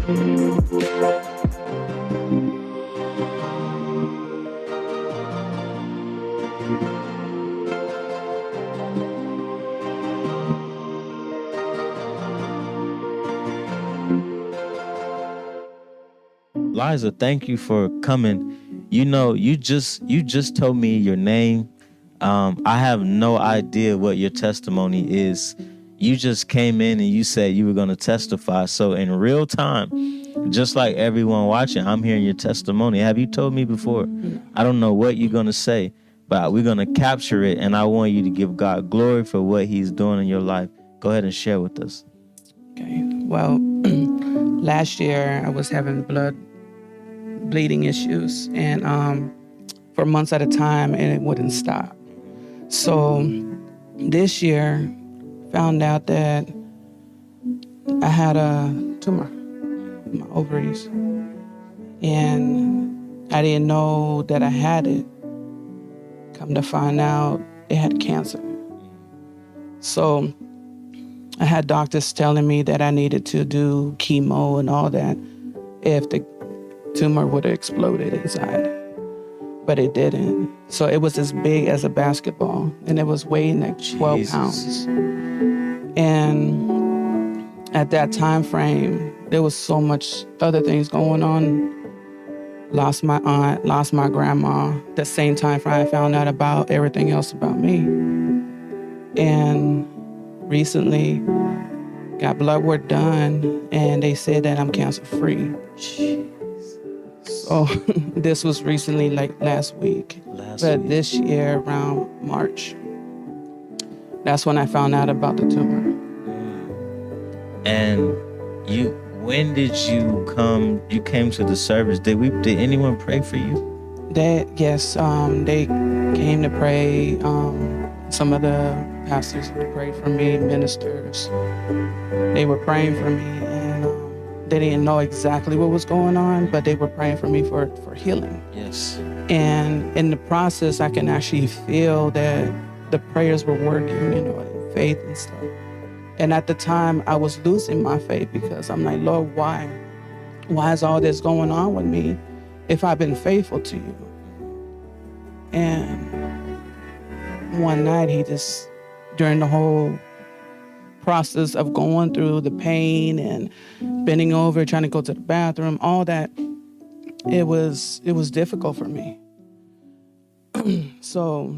Liza, thank you for coming. You just told me your name. I have no idea what your testimony is. You just came in and you said you were going to testify. So in real time, just like everyone watching, I'm hearing your testimony. Have you told me before? I don't know what you're going to say, but we're going to capture it, and I want you to give God glory for what he's doing in your life. Go ahead and share with us. Okay. Well, last year I was having bleeding issues, and for months at a time, and it wouldn't stop. So this year, found out that I had a tumor in my ovaries, and I didn't know that I had it. Come to find out, it had cancer. So I had doctors telling me that I needed to do chemo and all that if the tumor would have exploded inside, but it didn't. So it was as big as a basketball, and it was weighing like 12 pounds. And at that time frame, there was so much other things going on. Lost my aunt, lost my grandma. The same time frame I found out about everything else about me. And recently got blood work done, and they said that I'm cancer free. So this was recently, like last week. This year around March, that's when I found out about the tumor. And when did you come? You came to the service. Did anyone pray for you? Yes, they came to pray. Some of the pastors prayed for me, ministers. They were praying for me, and they didn't know exactly what was going on, but they were praying for me for healing. Yes. And in the process, I can actually feel that the prayers were working, faith and stuff. And at the time, I was losing my faith because I'm like, Lord, why? Why is all this going on with me if I've been faithful to you? And one night, during the whole process of going through the pain and bending over, trying to go to the bathroom, all that, it was difficult for me. So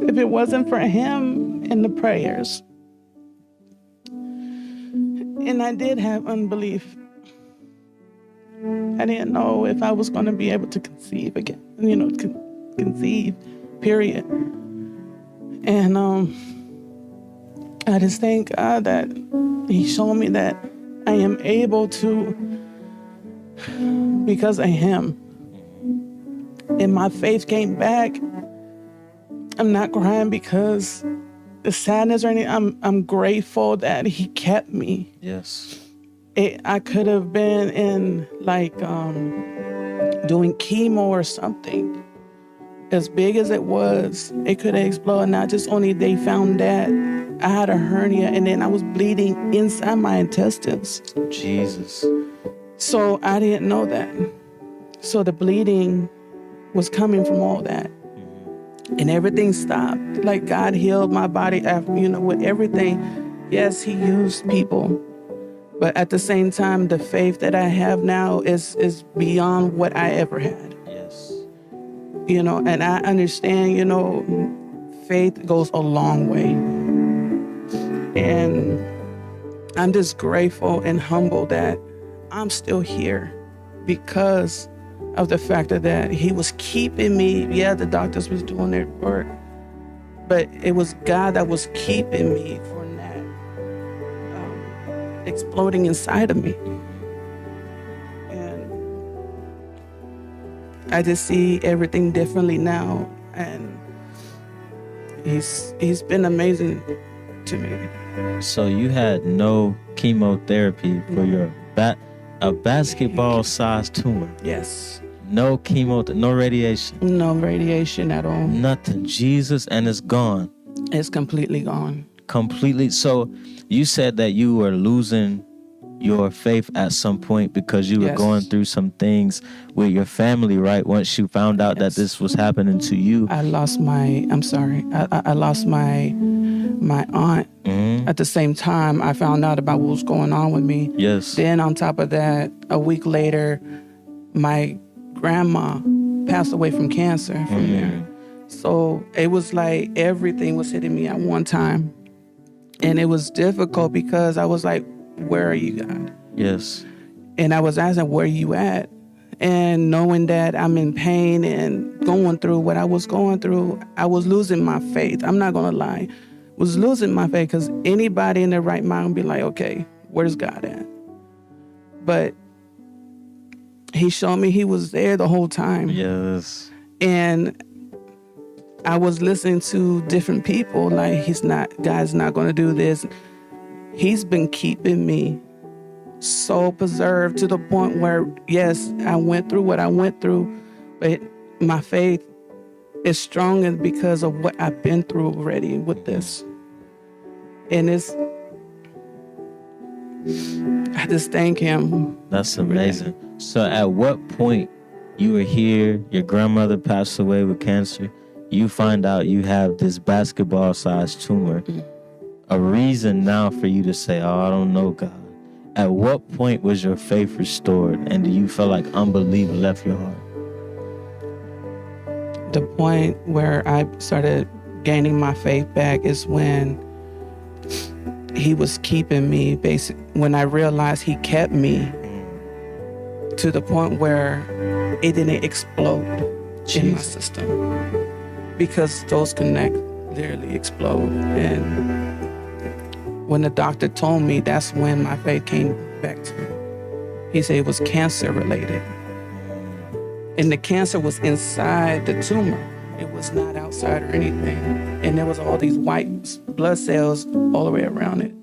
if it wasn't for him and the prayers, and I did have unbelief, I didn't know if I was going to be able to conceive again, conceive, period. And I just thank God that he showed me that I am able to because of him. And my faith came back. I'm not crying because the sadness or anything. I'm grateful that he kept me. Yes. I could have been in doing chemo or something. As big as it was, it could have exploded. Not just only they found that I had a hernia, and then I was bleeding inside my intestines. Jesus. So I didn't know that. So the bleeding was coming from all that. And everything stopped. Like God healed my body after, with everything. Yes, he used people. But at the same time, the faith that I have now is beyond what I ever had. Yes. And I understand, faith goes a long way. And I'm just grateful and humble that I'm still here because of the fact that he was keeping me. Yeah, the doctors was doing their work, but it was God that was keeping me from that exploding inside of me. And I just see everything differently now, and he's been amazing to me. So you had no chemotherapy for your a basketball-sized tumor. Yes. No chemo, no radiation. No radiation at all. Nothing. Jesus, and it's gone. It's completely gone. Completely. So you said that you were losing your faith at some point because you were going through some things with your family, right? Once you found out that this was happening to you. I lost my, I lost my aunt. At the same time, I found out about what was going on with me. Yes. Then on top of that, a week later, my grandma passed away from cancer from there. So it was like everything was hitting me at one time. And it was difficult because I was like, where are you, God? Yes. And I was asking, where are you at? And knowing that I'm in pain and going through what I was going through, I was losing my faith. I'm not going to lie. Was losing my faith because anybody in their right mind would be like, okay, where's God at? But he showed me he was there the whole time. Yes. And I was listening to different people like, God's not going to do this. He's been keeping me so preserved to the point where, yes, I went through what I went through, but my faith is stronger because of what I've been through already with this. And I just thank him. That's amazing. So at what point you were here, your grandmother passed away with cancer, you find out you have this basketball-sized tumor, a reason now for you to say, oh, I don't know, God. At what point was your faith restored, and do you feel like unbelief left your heart? The point where I started gaining my faith back is when he was keeping me, when I realized he kept me to the point where it didn't explode in my system. Because those connect literally explode. And when the doctor told me, that's when my faith came back to me. He said it was cancer related. And the cancer was inside the tumor. It was not outside or anything. And there was all these white blood cells all the way around it.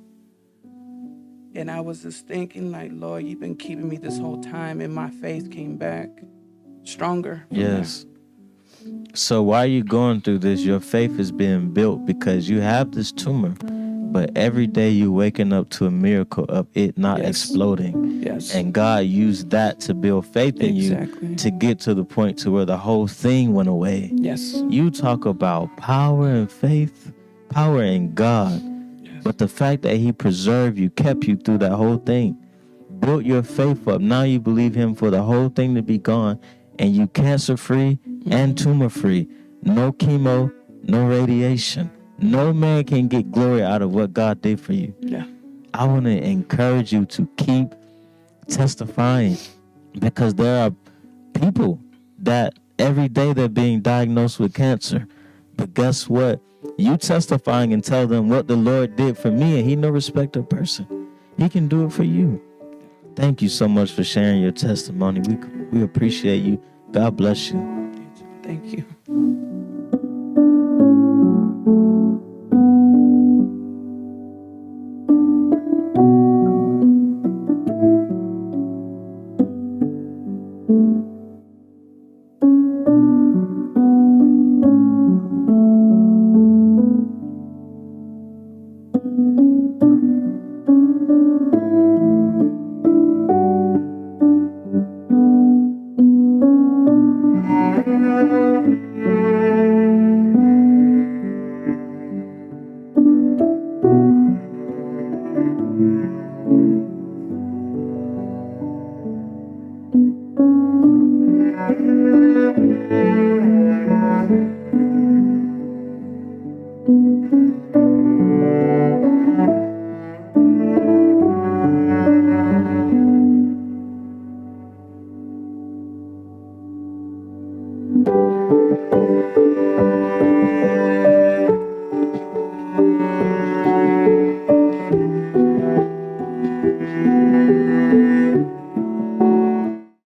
And I was just thinking like, Lord, you've been keeping me this whole time, and my faith came back stronger. Yes. So while you're going through this, your faith is being built because you have this tumor, but every day you're waking up to a miracle of it not exploding. Yes. And God used that to build faith in you to get to the point to where the whole thing went away. Yes. You talk about power and faith, power in God, but the fact that he preserved you, kept you through that whole thing, built your faith up. Now you believe him for the whole thing to be gone, and you cancer-free and tumor-free. No chemo, no radiation. No man can get glory out of what God did for you. Yeah. I want to encourage you to keep testifying, because there are people that every day they're being diagnosed with cancer. But guess what? You testifying and tell them what the Lord did for me, and he no respecter of person. He can do it for you. Thank you so much for sharing your testimony. We appreciate you. God bless you. Thank you.